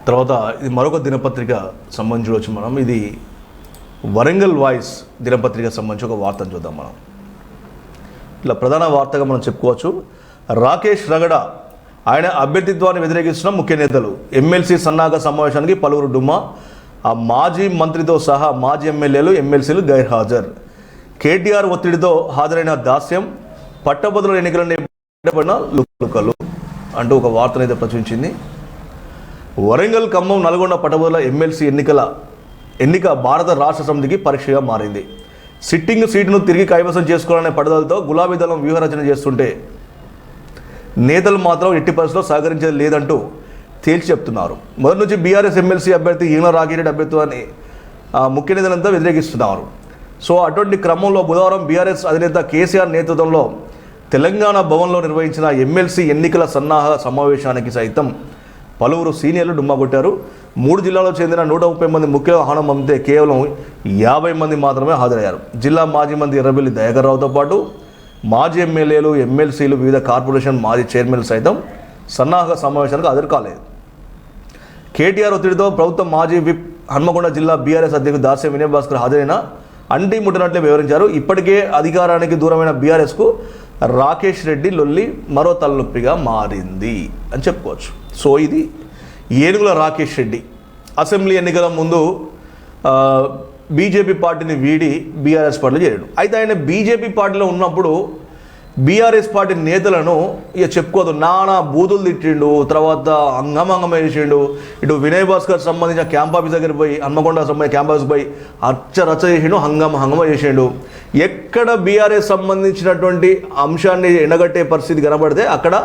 తర్వాత ఇది మరొక దినపత్రిక సంబంధించి వచ్చి మనం ఇది వరంగల్ వాయిస్ దినపత్రిక సంబంధించి ఒక వార్తను చూద్దాం. మనం ఇట్లా ప్రధాన వార్తగా మనం చెప్పుకోవచ్చు. రాకేష్ రగడ ఆయన అభ్యర్థిత్వాన్ని వ్యతిరేకిస్తున్న ముఖ్య నేతలు, ఎమ్మెల్సీ సన్నాహక సమావేశానికి పలువురు డుమ్మా, ఆ మాజీ మంత్రితో సహా మాజీ ఎమ్మెల్యేలు ఎమ్మెల్సీలు గైర్హాజరు, కేటీఆర్ ఒత్తిడితో హాజరైన దాస్యం, పట్టభద్రుల ఎన్నికల నేపథ్యంలో లుకలు అంటూ ఒక వార్తనైతే ప్రచురించింది. వరంగల్, ఖమ్మం, నల్గొండ పట్టభద్రుల ఎమ్మెల్సీ ఎన్నిక భారత రాష్ట్ర సమితికి పరీక్షగా మారింది. సిట్టింగ్ సీటును తిరిగి కైవసం చేసుకోవాలనే పట్టుదలతో గులాబీ దళం వ్యూహరచన చేస్తుంటే నేతలు మాత్రం ఎట్టి పరిస్థితుల్లో సహకరించేది లేదంటూ తేల్చి చెప్తున్నారు. మొదటి నుంచి బీఆర్ఎస్ ఎమ్మెల్సీ అభ్యర్థి ఈయన రాగిరెడ్డి అభ్యర్థిత్వాన్ని ముఖ్య నేతలంతా వ్యతిరేకిస్తున్నారు. సో అటువంటి క్రమంలో బుధవారం బీఆర్ఎస్ అధినేత కేసీఆర్ నేతృత్వంలో తెలంగాణ భవన్లో నిర్వహించిన ఎమ్మెల్సీ ఎన్నికల సన్నాహక సమావేశానికి సైతం పలువురు సీనియర్లు డుమ్మా కొట్టారు. 3 జిల్లాలకు చెందిన 130 మంది ముఖ్య ఆహ్వానం పంపితే కేవలం 50 మంది మాత్రమే హాజరయ్యారు. జిల్లా మాజీ మంత్రి ఎర్రబెల్లి దయాకర్ రావుతో పాటు మాజీ ఎమ్మెల్యేలు, ఎమ్మెల్సీలు, వివిధ కార్పొరేషన్ మాజీ చైర్మన్లు సైతం సన్నాహక సమావేశానికి హాజరు కాలేదు. కేటీఆర్ ఒత్తిడితో ప్రభుత్వం మాజీ విప్ హన్మకొండ జిల్లా బీఆర్ఎస్ అధ్యక్షుడు దాస్యం వినయ్ భాస్కర్ హాజరైన అంటి ముట్టనట్లే వివరించారు. ఇప్పటికే అధికారానికి దూరమైన బీఆర్ఎస్కు రాకేష్ రెడ్డి లొల్లి మరో తలనొప్పిగా మారింది అని చెప్పుకోవచ్చు. సో ఇది ఏనుగుల రాకేష్ రెడ్డి అసెంబ్లీ ఎన్నికల ముందు బీజేపీ పార్టీని వీడి బీఆర్ఎస్ పార్టీలో చేరాడు. అయితే ఆయన బీజేపీ పార్టీలో ఉన్నప్పుడు బీఆర్ఎస్ పార్టీ నేతలను ఇక చెప్పుకోదు, నానా బూతులు తిట్టిండు, తర్వాత హంగమంగం వేసిండు. ఇటు వినయ్ భాస్కర్ సంబంధించిన క్యాంప్ ఆఫీస్ దగ్గర పోయి, హన్మకొండ సంబంధించిన క్యాంప్ ఆఫీస్ పోయి రచ్చ చేసిండు, హంగమ చేసిండు. ఎక్కడ బీఆర్ఎస్ సంబంధించినటువంటి అంశాన్ని ఎండగట్టే పరిస్థితి కనబడితే అక్కడ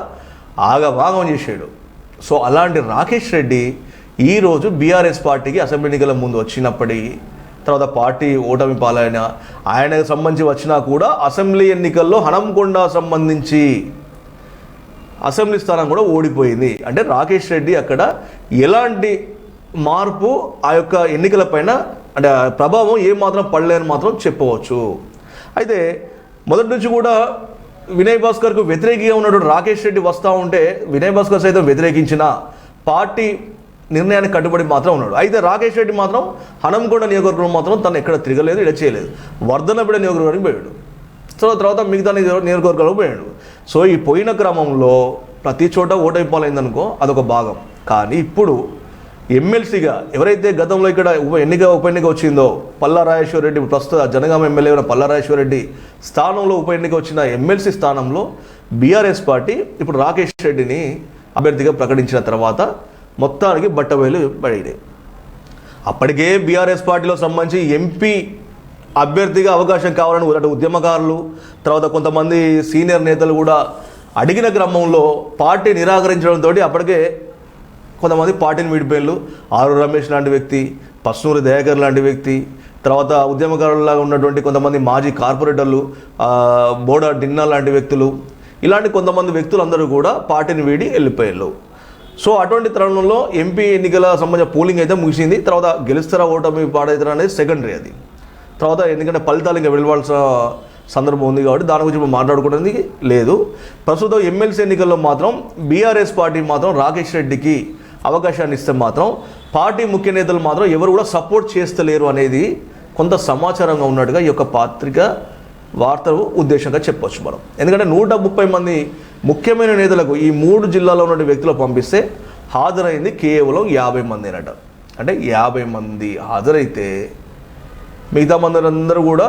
ఆగవాగం చేసాడు. సో అలాంటి రాకేష్ రెడ్డి ఈరోజు బీఆర్ఎస్ పార్టీకి అసెంబ్లీ ఎన్నికల ముందు వచ్చినప్పటికీ, తర్వాత పార్టీ ఓటమి పాలైన ఆయనకు సంబంధించి వచ్చినా కూడా అసెంబ్లీ ఎన్నికల్లో హనంకొండ సంబంధించి అసెంబ్లీ స్థానం కూడా ఓడిపోయింది. అంటే రాకేష్ రెడ్డి అక్కడ ఎలాంటి మార్పు ఆ యొక్క ఎన్నికలపైన అంటే ప్రభావం ఏమాత్రం పడలేని మాత్రం చెప్పవచ్చు. అయితే మొదటి నుంచి కూడా వినయ్ భాస్కర్కు వ్యతిరేకంగా ఉన్నటువంటి రాకేష్ రెడ్డి వస్తూ ఉంటే వినయ్ భాస్కర్ సైతం వ్యతిరేకించిన పార్టీ నిర్ణయానికి కట్టుబడి మాత్రం ఉన్నాడు. అయితే రాకేష్ రెడ్డి మాత్రం హనంకొండ నియోజకవర్గం మాత్రం తను ఎక్కడ తిరగలేదు, ఇలా చేయలేదు. వర్ధనపేట నియోజకవర్గానికి పోయాడు, తర్వాత మిగతా నియోజకవర్గాలకు పోయాడు. సో ఈ పోయిన క్రమంలో ప్రతి చోట ఓటైపోలేదనుకో అదొక భాగం. కానీ ఇప్పుడు ఎమ్మెల్సీగా ఎవరైతే గతంలో ఇక్కడ ఉప ఎన్నిక వచ్చిందో పల్లా రాజేశ్వర్ రెడ్డి, ప్రస్తుత జనగామ ఎమ్మెల్యే ఉన్న పల్లా రాజేశ్వర్ రెడ్డి స్థానంలో ఉప ఎన్నిక వచ్చిన ఎమ్మెల్సీ స్థానంలో బీఆర్ఎస్ పార్టీ ఇప్పుడు రాకేష్ రెడ్డిని అభ్యర్థిగా ప్రకటించిన తర్వాత మొత్తానికి బట్టబయలు పడినాయి. అప్పటికే బీఆర్ఎస్ పార్టీలో సంబంధించి ఎంపీ అభ్యర్థిగా అవకాశం కావాలని అటు ఉద్యమకారులు, తర్వాత కొంతమంది సీనియర్ నేతలు కూడా అడిగిన క్రమంలో పార్టీ నిరాకరించడంతో అప్పటికే కొంతమంది పార్టీని విడిపోయారు. ఆరు రమేష్ లాంటి వ్యక్తి, పస్నూరి దయాకర్ లాంటి వ్యక్తి, తర్వాత ఉద్యమకారులాగా ఉన్నటువంటి కొంతమంది మాజీ కార్పొరేటర్లు, బోడా డిన్నా లాంటి వ్యక్తులు, ఇలాంటి కొంతమంది వ్యక్తులందరూ కూడా పార్టీని వీడి వెళ్ళిపోయారు. సో అటువంటి తరుణంలో ఎంపీ ఎన్నికల సంబంధించిన పోలింగ్ అయితే ముగిసింది. తర్వాత గెలుస్తారా ఓటమి పాడవుతారా అనేది సెకండరీ. అది తర్వాత ఎందుకంటే ఫలితాలు ఇంకా వెలువడాల్సిన సందర్భం ఉంది కాబట్టి దాని గురించి మాట్లాడుకోవడానికి లేదు. ప్రస్తుతం ఎమ్మెల్సీ ఎన్నికల్లో మాత్రం బీఆర్ఎస్ పార్టీ మాత్రం రాకేష్ రెడ్డికి అవకాశాన్ని ఇస్తే మాత్రం పార్టీ ముఖ్య నేతలు మాత్రం ఎవరు కూడా సపోర్ట్ చేస్తలేరు అనేది కొంత సమాచారంగా ఉన్నట్టుగా ఈ యొక్క పత్రిక వార్త ఉద్దేశంగా చెప్పవచ్చు మనం. ఎందుకంటే 130 మంది ముఖ్యమైన నేతలకు ఈ 3 జిల్లాల్లో ఉన్న వ్యక్తులు పంపిస్తే హాజరైంది కేవలం 50 మందినట. అంటే 50 మంది హాజరైతే మిగతా మందరందరూ కూడా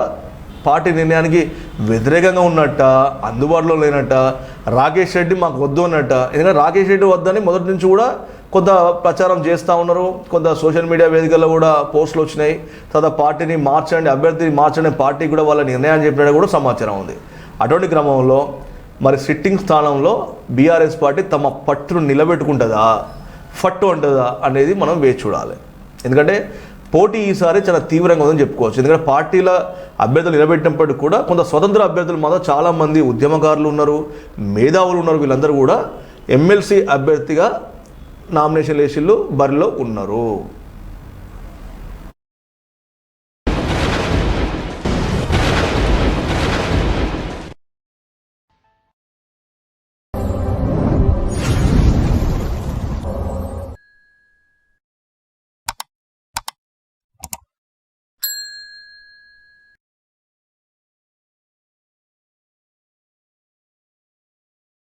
పార్టీ నిర్ణయానికి వ్యతిరేకంగా ఉన్నట్ట, అందుబాటులో లేనట్ట, రాకేష్ రెడ్డి మాకు వద్దు అన్నట్ట. ఎందుకంటే రాకేష్ రెడ్డి వద్దని మొదటి నుంచి కూడా కొంత ప్రచారం చేస్తూ ఉన్నారు. కొంత సోషల్ మీడియా వేదికల్లో కూడా పోస్టులు వచ్చినాయి. తర్వాత పార్టీని మార్చండి, అభ్యర్థిని మార్చండి, పార్టీ కూడా వాళ్ళ నిర్ణయం చెప్పినట్టు కూడా సమాచారం ఉంది. అటువంటి క్రమంలో మరి సిట్టింగ్ స్థానంలో బీఆర్ఎస్ పార్టీ తమ పట్టును నిలబెట్టుకుంటుందా, ఫట్టు అంటుందా అనేది మనం వేచి చూడాలి. ఎందుకంటే పోటీ ఈసారి చాలా తీవ్రంగా ఉందని చెప్పుకోవచ్చు. ఎందుకంటే పార్టీల అభ్యర్థులు నిలబెట్టినప్పటికీ కూడా కొంత స్వతంత్ర అభ్యర్థులు మాత్రం చాలామంది ఉద్యమకారులు ఉన్నారు, మేధావులు ఉన్నారు. వీళ్ళందరూ కూడా ఎమ్మెల్సీ అభ్యర్థిగా నామినేషన్ వేసిళ్ళు బరిలో ఉన్నారు.